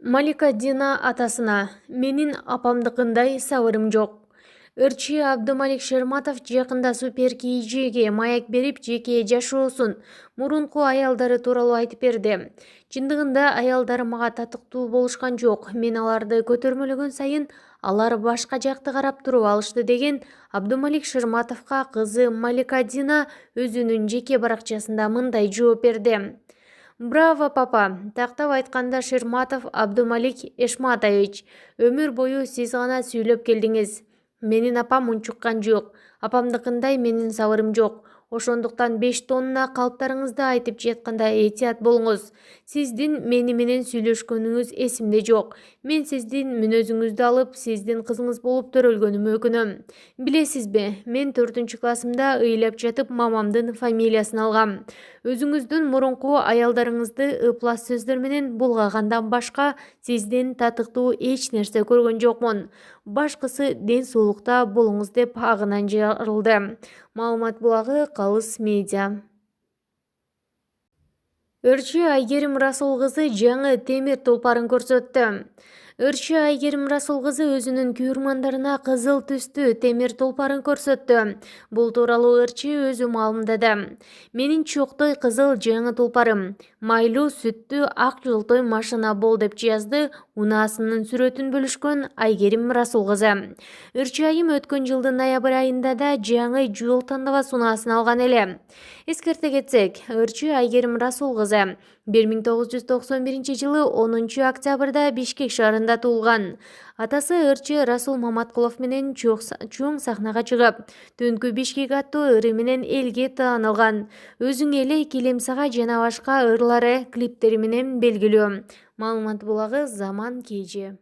Малика Дина атасына: менин апамдыкындай сабырым жок. Ырчы Абдумалик Шерматов жакында супер кийжеге маек берип жеке жашоосун, мурунку аялдары тууралуу айтып берди. Чындыгында аялдар мага татыктуу болушкан жок, мен аларды көтөрмөлөгөн сайын алар башка жакты карап туруп алышты деген Абдумалик Шерматовго кызы Малика Дина өзүнүн жеке баракчасында мындай жооп берди. Браво, папа! Тактап айтканда, Шерматов Абдумалик Эшматович, өмүр бою сиз гана сүйлөп келдиңиз. Менин апам унчуккан жок, апамдыкындай менин сабырым жок. Ошондуктан 5 тонна калыптарыңызды айтып жатканда этият болуңуз. Сиздин мени менен сүйлөшкөнүңүз эсимде жок. Мен сиздин мүнөзүңүздү алып, сиздин кызыңыз болуп төрөлгөнүмө өкүнөм. Билесизби, мен 4-классымда ыйлап жатып мамамдын фамилиясын алгам. Өзүңүздүн мурунку аялдарыңызды ыплас сөздөр менен булгагандан башка сизден татыктуу эч нерсе көргөн жокмун. Башкысы ден соолукта болуңуз деп агынан жарылды. Маалымат булагы Калыс медиа. Ырчы Айгерим Расул кызы жаңы темир тулпарын көрсөттү. Ырчы Айгерим Расул кызы өзүнүн күйөрмандарына кызыл түстүү темир тулпарын көрсөттү. Бул тууралуу ырчы өзү маалымдады. Менин чоктой кызыл жаңы тулпарым, майлуу сүттүү ак жолтой машина бол, деп жазды унаасынын сүрөтүн бөлүшкөн Айгерим Расул кызы. Ырчы айым өткөн жылдын ноябрь айында да жаңы жол тандабас унаасын алган эле. Эскерте кетсек, ырчы Айгерим Расул кызы 1991 жылы 10 октябрда Бишкек шаарында туулган. Атасы ырчы Расул Маматкулов менен чоң сахнага чыгып, Түнкү Бишкек аттуу ыры менен элге таанылган. Өзүң эле Килем сага жана башка ырлары клиптери менен белгилүү. Маалымат булагы Заман KG.